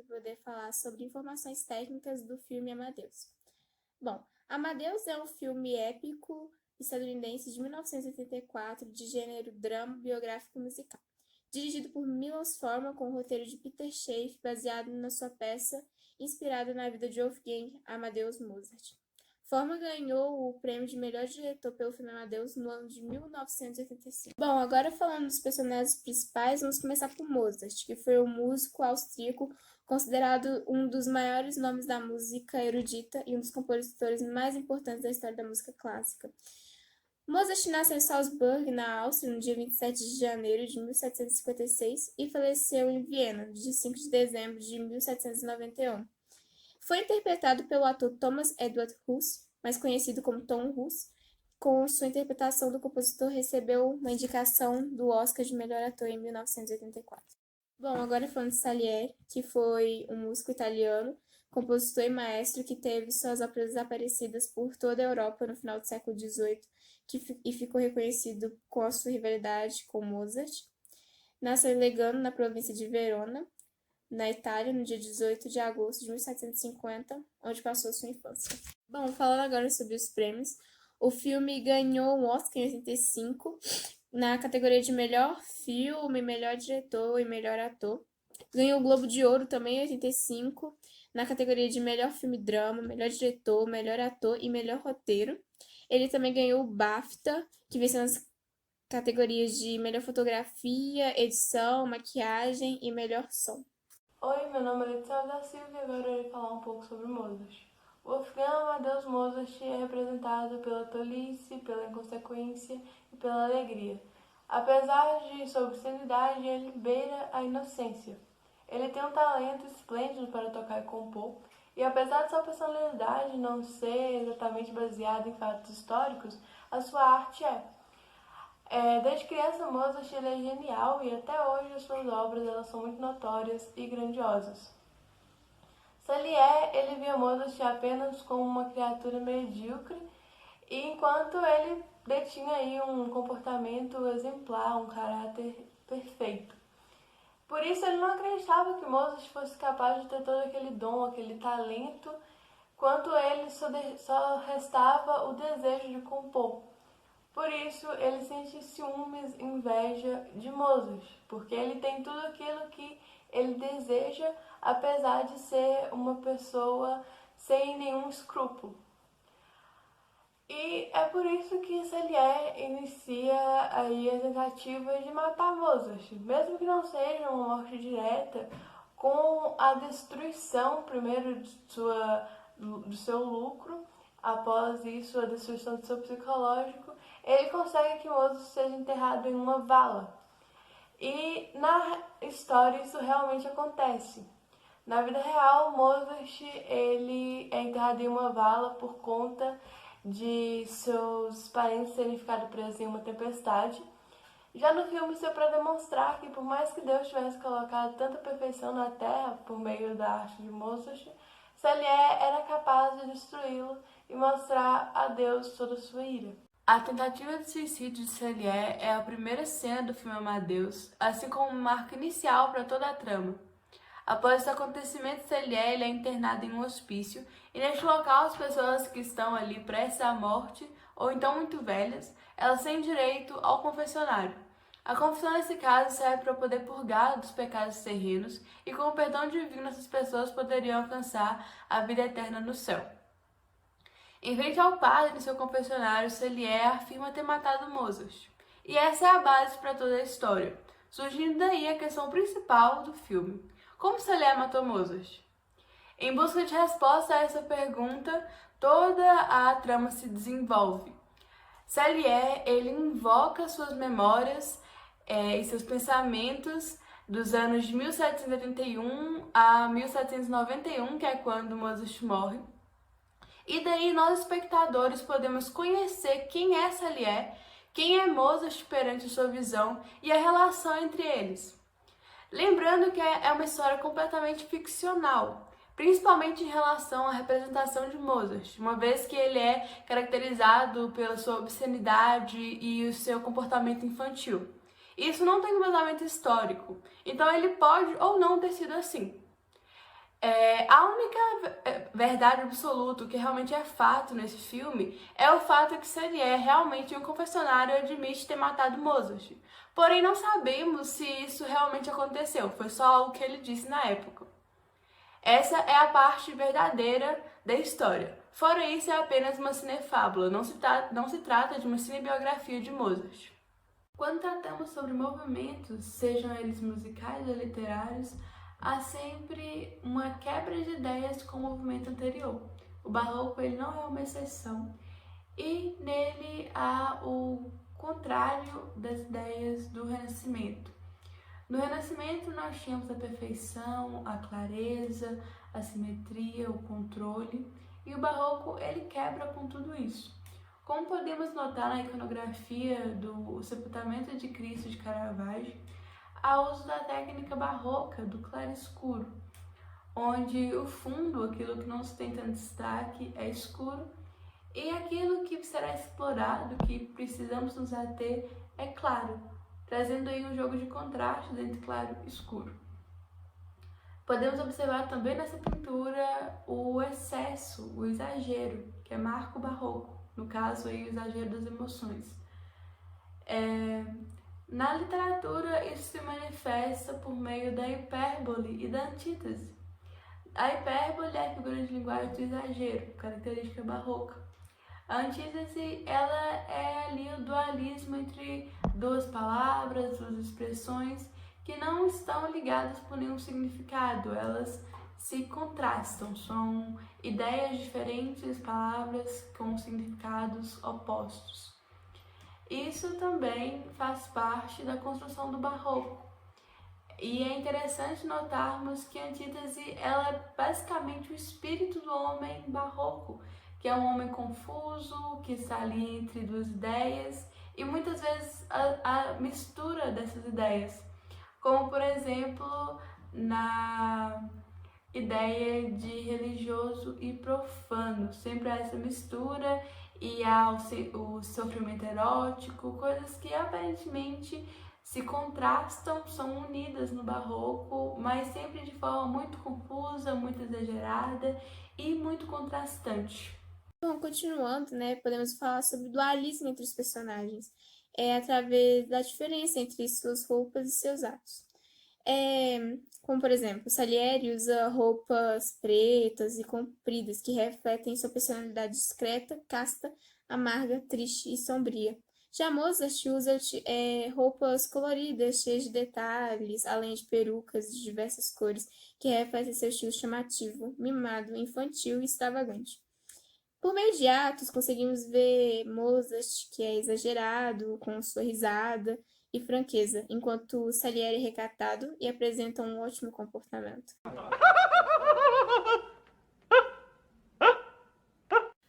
para poder falar sobre informações técnicas do filme Amadeus. Bom, Amadeus é um filme épico estadunidense de 1984 de gênero drama biográfico musical, dirigido por Milos Forman com o roteiro de Peter Schaff, baseado na sua peça inspirada na vida de Wolfgang Amadeus Mozart. Forman ganhou o prêmio de melhor diretor pelo filme Amadeus no ano de 1985. Bom, agora falando dos personagens principais, vamos começar por Mozart, que foi um músico austríaco considerado um dos maiores nomes da música erudita e um dos compositores mais importantes da história da música clássica. Mozart nasceu em Salzburg, na Áustria, no dia 27 de janeiro de 1756 e faleceu em Viena, no dia 5 de dezembro de 1791. Foi interpretado pelo ator Thomas Edward Hus, mais conhecido como Tom Hus. Com sua interpretação do compositor, recebeu uma indicação do Oscar de melhor ator em 1984. Bom, agora falando de Salieri, que foi um músico italiano, compositor e maestro que teve suas óperas desaparecidas por toda a Europa no final do século XVIII e ficou reconhecido com a sua rivalidade com Mozart. Nasceu em Legano, na província de Verona, na Itália, no dia 18 de agosto de 1750, onde passou sua infância. Bom, falando agora sobre os prêmios, o filme ganhou um Oscar em 85, na categoria de melhor filme, melhor diretor e melhor ator. Ganhou o Globo de Ouro também em 85, na categoria de melhor filme drama, melhor diretor, melhor ator e melhor roteiro. Ele também ganhou o BAFTA, que venceu nas categorias de melhor fotografia, edição, maquiagem e melhor som. Oi, meu nome é Letícia da Silva e agora eu irei falar um pouco sobre Mozart. Wolfgang Amadeus Mozart é representado pela tolice, pela inconsequência e pela alegria. Apesar de sua obscenidade, ele beira a inocência. Ele tem um talento esplêndido para tocar e compor, e apesar de sua personalidade não ser exatamente baseada em fatos históricos, a sua arte é. Desde criança, Mozart ele é genial e até hoje as suas obras elas são muito notórias e grandiosas. Salieri ele via Mozart apenas como uma criatura medíocre, e enquanto ele detinha aí um comportamento exemplar, um caráter perfeito. Por isso ele não acreditava que Mozart fosse capaz de ter todo aquele dom, aquele talento, quanto ele só restava o desejo de compor. Por isso, ele sente ciúmes e inveja de Mozart, porque ele tem tudo aquilo que ele deseja, apesar de ser uma pessoa sem nenhum escrúpulo. E é por isso que Salieri inicia aí a tentativa de matar Mozart, mesmo que não seja uma morte direta, com a destruição primeiro do seu lucro, após isso a destruição do seu psicológico. Ele consegue que Mozart seja enterrado em uma vala. E na história isso realmente acontece. Na vida real, Mozart ele é enterrado em uma vala por conta de seus parentes terem ficado presos em uma tempestade. Já no filme isso é para demonstrar que por mais que Deus tivesse colocado tanta perfeição na Terra por meio da arte de Mozart, Salieri era capaz de destruí-lo e mostrar a Deus toda a sua ira. A tentativa de suicídio de Salieri é a primeira cena do filme Amadeus, assim como uma marca inicial para toda a trama. Após esse acontecimento, Salieri é internado em um hospício, e neste local as pessoas que estão ali prestes à morte, ou então muito velhas, elas têm direito ao confessionário. A confissão nesse caso serve para poder purgar dos pecados terrenos, e com o perdão divino essas pessoas poderiam alcançar a vida eterna no céu. Em frente ao padre em seu confessionário, Salieri afirma ter matado Mozart. E essa é a base para toda a história, surgindo daí a questão principal do filme. Como Salieri matou Mozart? Em busca de resposta a essa pergunta, toda a trama se desenvolve. Salieri ele invoca suas memórias e seus pensamentos dos anos de 1781 a 1791, que é quando Mozart morre. E daí nós, espectadores, podemos conhecer quem é Salieri, quem é Mozart perante sua visão e a relação entre eles. Lembrando que é uma história completamente ficcional, principalmente em relação à representação de Mozart, uma vez que ele é caracterizado pela sua obscenidade e o seu comportamento infantil. Isso não tem um embasamento histórico, então ele pode ou não ter sido assim. A única verdade absoluta, que realmente é fato nesse filme, é o fato que Salier realmente em um confessionário admite ter matado Mozart. Porém, não sabemos se isso realmente aconteceu, foi só algo que ele disse na época. Essa é a parte verdadeira da história. Fora isso, é apenas uma cinefábula, não se trata de uma cinebiografia de Mozart. Quando tratamos sobre movimentos, sejam eles musicais ou literários, há sempre uma quebra de ideias com o movimento anterior. O barroco ele não é uma exceção e nele há o contrário das ideias do Renascimento. No Renascimento nós tínhamos a perfeição, a clareza, a simetria, o controle, e o Barroco ele quebra com tudo isso. Como podemos notar na iconografia do Sepultamento de Cristo de Caravaggio, há uso da técnica barroca do claro-escuro, onde o fundo, aquilo que não se tem tanto destaque, é escuro, e aquilo que será explorado, que precisamos nos ater, é claro, trazendo aí um jogo de contrastes entre claro e escuro. Podemos observar também nessa pintura o excesso, o exagero, que é marco barroco, no caso aí o exagero das emoções. Na literatura isso se manifesta por meio da hipérbole e da antítese. A hipérbole é a figura de linguagem do exagero, característica barroca. A antítese, ela é ali o dualismo entre duas palavras, duas expressões que não estão ligadas por nenhum significado, elas se contrastam, são ideias diferentes, palavras com significados opostos. Isso também faz parte da construção do barroco. E é interessante notarmos que a antítese ela é basicamente o espírito do homem barroco, que é um homem confuso, que está ali entre duas ideias e muitas vezes a mistura dessas ideias, como por exemplo na ideia de religioso e profano, sempre há essa mistura e há o sofrimento erótico, coisas que aparentemente se contrastam, são unidas no barroco, mas sempre de forma muito confusa, muito exagerada e muito contrastante. Bom, continuando, né, podemos falar sobre o dualismo entre os personagens, através da diferença entre suas roupas e seus atos. Como, por exemplo, Salieri usa roupas pretas e compridas que refletem sua personalidade discreta, casta, amarga, triste e sombria. Já Mozart usa roupas coloridas, cheias de detalhes, além de perucas de diversas cores, que refletem seu estilo chamativo, mimado, infantil e extravagante. Por meio de atos, conseguimos ver Mozart, que é exagerado, com sua risada e franqueza, enquanto Salieri é recatado e apresenta um ótimo comportamento.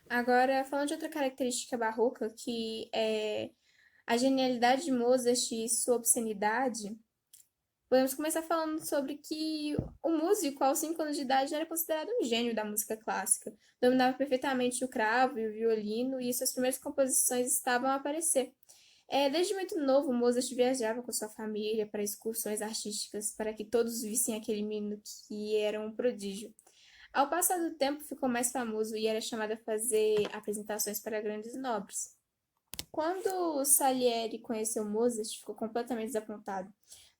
Agora, falando de outra característica barroca, que é a genialidade de Mozart e sua obscenidade, podemos começar falando sobre que o músico, aos 5 anos de idade, era considerado um gênio da música clássica. Dominava perfeitamente o cravo e o violino, e suas primeiras composições estavam a aparecer. Desde muito novo, Mozart viajava com sua família para excursões artísticas, para que todos vissem aquele menino que era um prodígio. Ao passar do tempo, ficou mais famoso e era chamado a fazer apresentações para grandes nobres. Quando Salieri conheceu Mozart, ficou completamente desapontado,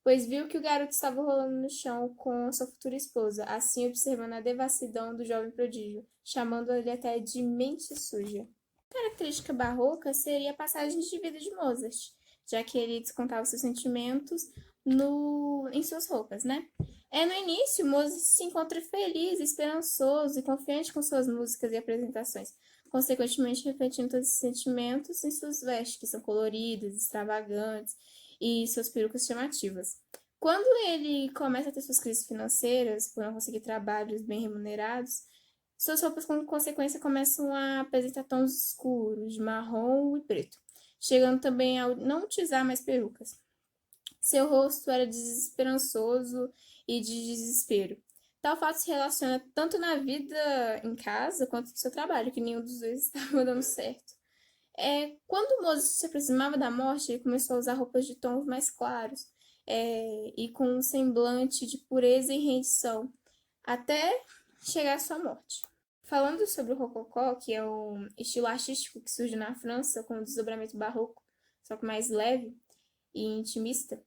pois viu que o garoto estava rolando no chão com sua futura esposa, assim observando a devassidão do jovem prodígio, chamando ele até de mente suja. A característica barroca seria a passagem de vida de Mozart, já que ele descontava seus sentimentos em suas roupas, né? No início, Mozart se encontra feliz, esperançoso e confiante com suas músicas e apresentações, consequentemente refletindo todos esses sentimentos em suas vestes, que são coloridas, extravagantes, e suas perucas chamativas. Quando ele começa a ter suas crises financeiras, por não conseguir trabalhos bem remunerados, suas roupas, com consequência, começam a apresentar tons escuros, de marrom e preto, chegando também a não utilizar mais perucas. Seu rosto era desesperançoso e de desespero. Tal fato se relaciona tanto na vida em casa quanto no seu trabalho, que nenhum dos dois estava dando certo. Quando Mozart se aproximava da morte, ele começou a usar roupas de tons mais claros e com um semblante de pureza e rendição. até chegar à sua morte. Falando sobre o rococó, que é um estilo artístico que surge na França com um desdobramento barroco, só que mais leve e intimista,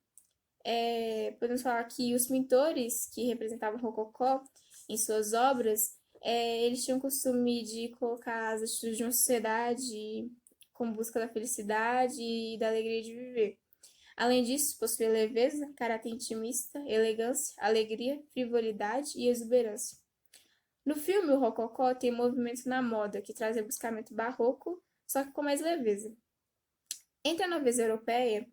podemos falar que os pintores que representavam o rococó em suas obras, eles tinham o costume de colocar as atitudes de uma sociedade com busca da felicidade e da alegria de viver. Além disso, possui leveza, caráter intimista, elegância, alegria, frivolidade e exuberância. No filme, o rococó tem movimento na moda, que traz rebuscamento barroco, só que com mais leveza. Entre a nobreza europeia,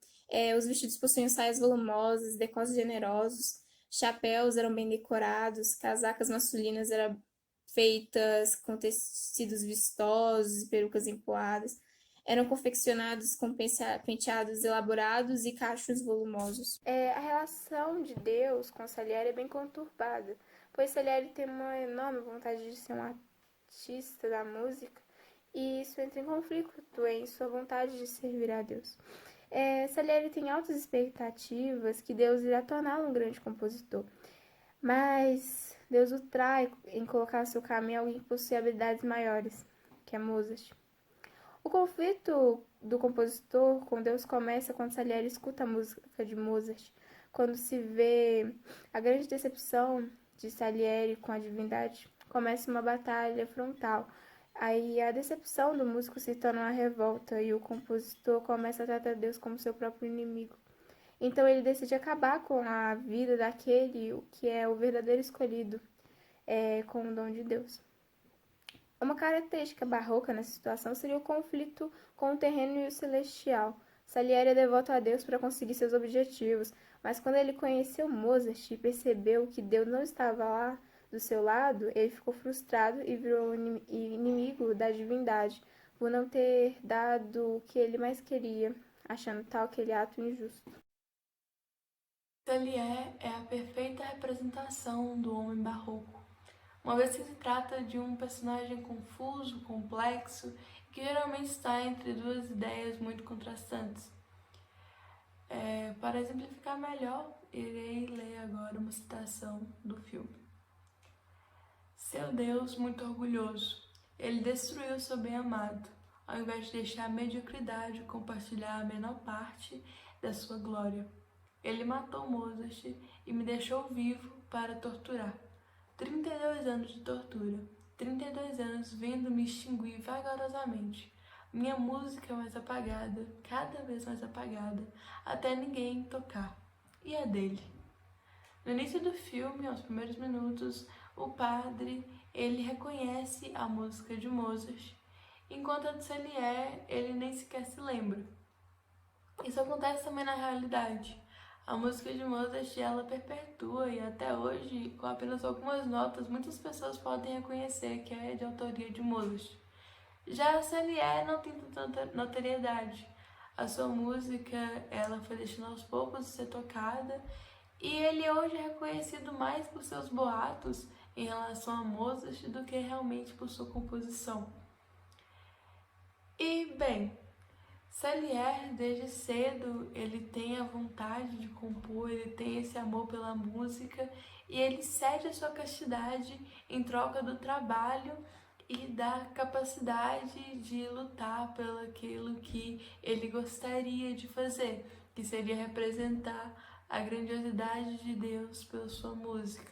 os vestidos possuíam saias volumosas, decotes generosos, chapéus eram bem decorados, casacas masculinas eram feitas com tecidos vistosos e perucas empoadas, eram confeccionados com penteados elaborados e cachos volumosos. A relação de Deus com Salieri é bem conturbada, pois Salieri tem uma enorme vontade de ser um artista da música, e isso entra em conflito em sua vontade de servir a Deus. Salieri tem altas expectativas que Deus irá torná-lo um grande compositor, mas Deus o trai em colocar no seu caminho alguém que possui habilidades maiores, que é Mozart. O conflito do compositor com Deus começa quando Salieri escuta a música de Mozart, quando se vê a grande decepção de Salieri com a divindade, começa uma batalha frontal. Aí a decepção do músico se torna uma revolta e o compositor começa a tratar Deus como seu próprio inimigo. Então ele decide acabar com a vida daquele que é o verdadeiro escolhido, com o dom de Deus. Uma característica barroca nessa situação seria o conflito com o terreno e o celestial. Salieri é devoto a Deus para conseguir seus objetivos, mas quando ele conheceu Mozart e percebeu que Deus não estava lá do seu lado, ele ficou frustrado e virou inimigo da divindade, por não ter dado o que ele mais queria, achando tal aquele ato injusto. Salieri é a perfeita representação do homem barroco, uma vez que se trata de um personagem confuso, complexo, que geralmente está entre duas ideias muito contrastantes. Para exemplificar melhor, irei ler agora uma citação do filme. Seu Deus muito orgulhoso, ele destruiu seu bem-amado, ao invés de deixar a mediocridade compartilhar a menor parte da sua glória. Ele matou Mozart e me deixou vivo para torturar. 32 anos de tortura, 32 anos vendo me extinguir vagarosamente. Minha música mais apagada, cada vez mais apagada, até ninguém tocar. E a dele? No início do filme, aos primeiros minutos, o padre, ele reconhece a música de Mozart, enquanto a de Salieri, ele nem sequer se lembra. Isso acontece também na realidade. A música de Mozart, ela perpetua e até hoje, com apenas algumas notas, muitas pessoas podem reconhecer que é de autoria de Mozart. Já a Salieri não tem tanta notoriedade. A sua música, ela foi deixando aos poucos de ser tocada e ele hoje é reconhecido mais por seus boatos em relação a Mozart do que realmente por sua composição. E, bem, Salieri, desde cedo, ele tem a vontade de compor, ele tem esse amor pela música e ele cede a sua castidade em troca do trabalho e da capacidade de lutar pelo aquilo que ele gostaria de fazer, que seria representar a grandiosidade de Deus pela sua música.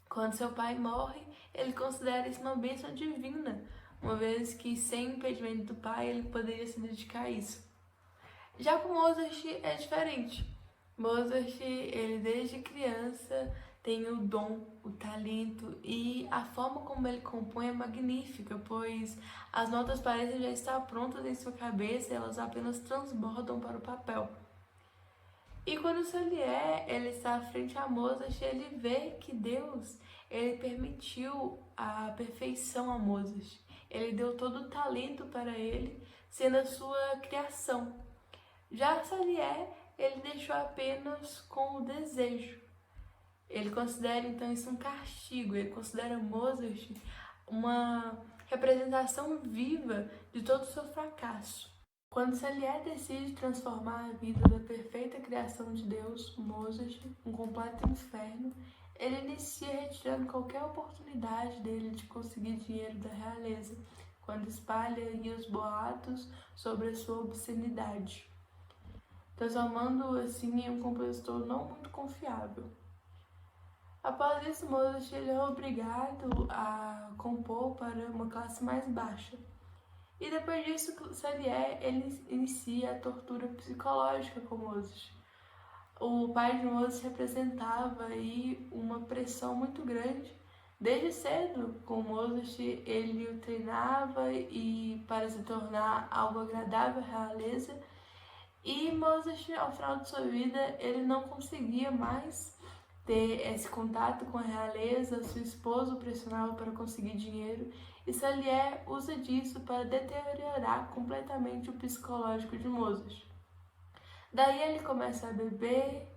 Quando seu pai morre, ele considera isso uma bênção divina, uma vez que sem impedimento do pai ele poderia se dedicar a isso. Já com Mozart é diferente. Mozart, ele desde criança tem o dom, o talento e a forma como ele compõe é magnífica, pois as notas parecem já estar prontas em sua cabeça e elas apenas transbordam para o papel. E quando Salieri, ele está frente a Mozart, ele vê que Deus, ele permitiu a perfeição a Mozart. Ele deu todo o talento para ele, sendo a sua criação. Já Salieri, ele deixou apenas com o desejo. Ele considera então isso um castigo, ele considera Mozart uma representação viva de todo o seu fracasso. Quando Salieri decide transformar a vida da perfeita criação de Deus, Mozart, um completo inferno, Ele inicia retirando qualquer oportunidade dele de conseguir dinheiro da realeza, quando espalha os boatos sobre a sua obscenidade, transformando-o assim em um compositor não muito confiável. Após isso, Mozart ele é obrigado a compor para uma classe mais baixa. E depois disso, Salier ele inicia a tortura psicológica com Mozart. O pai de Mozart representava aí uma pressão muito grande. Desde cedo, com Mozart, ele o treinava e para se tornar algo agradável à realeza. E Mozart, ao final de sua vida, ele não conseguia mais ter esse contato com a realeza, sua esposa o pressionava para conseguir dinheiro, e Salier usa disso para deteriorar completamente o psicológico de Mozart. Daí ele começa a beber,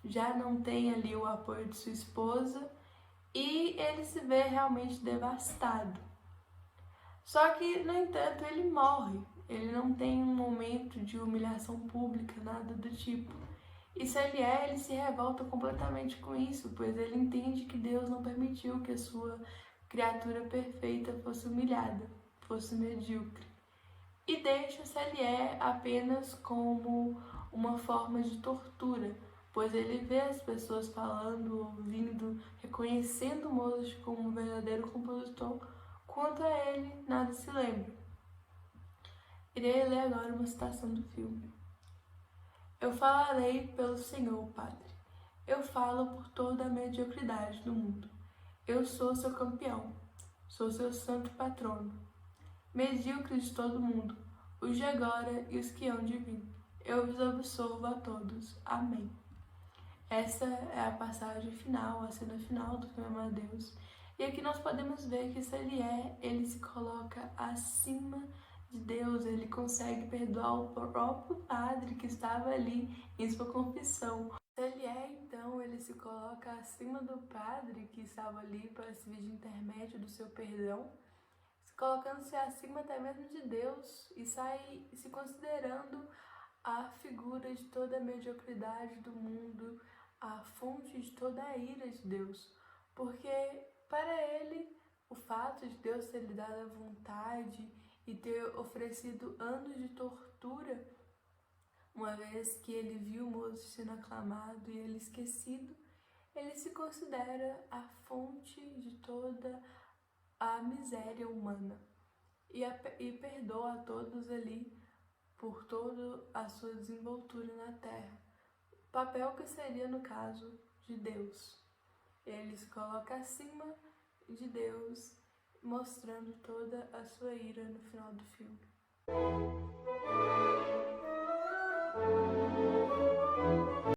já não tem ali o apoio de sua esposa, e ele se vê realmente devastado. Só que, no entanto, ele morre. Ele não tem um momento de humilhação pública, nada do tipo. E Salier, ele se revolta completamente com isso, pois ele entende que Deus não permitiu que a sua criatura perfeita fosse humilhada, fosse medíocre. E deixa Salier apenas como uma forma de tortura, pois ele vê as pessoas falando, ouvindo, reconhecendo Mozart como um verdadeiro compositor, quanto a ele nada se lembra. Irei ler agora uma citação do filme. Eu falarei pelo Senhor, Padre. Eu falo por toda a mediocridade do mundo. Eu sou seu campeão. Sou seu santo patrono. Medíocres de todo mundo, os de agora e os que hão de vir. Eu vos absolvo a todos. Amém. Essa é a passagem final, a cena final do filme Amadeus. E aqui nós podemos ver que Salier, ele se coloca acima de Deus, ele consegue perdoar o próprio padre que estava ali em sua confissão. Salier, então, ele se coloca acima do padre que estava ali para servir de intermédio do seu perdão, colocando-se acima até mesmo de Deus e sai se considerando a figura de toda a mediocridade do mundo, a fonte de toda a ira de Deus, porque para ele o fato de Deus ter lhe dado a vontade e ter oferecido anos de tortura, uma vez que ele viu Mozart sendo aclamado e ele esquecido, ele se considera a fonte de toda a miséria humana e perdoa a todos ali por toda a sua desenvoltura na terra. Papel que seria, no caso, de Deus. Ele se coloca acima de Deus, mostrando toda a sua ira no final do filme.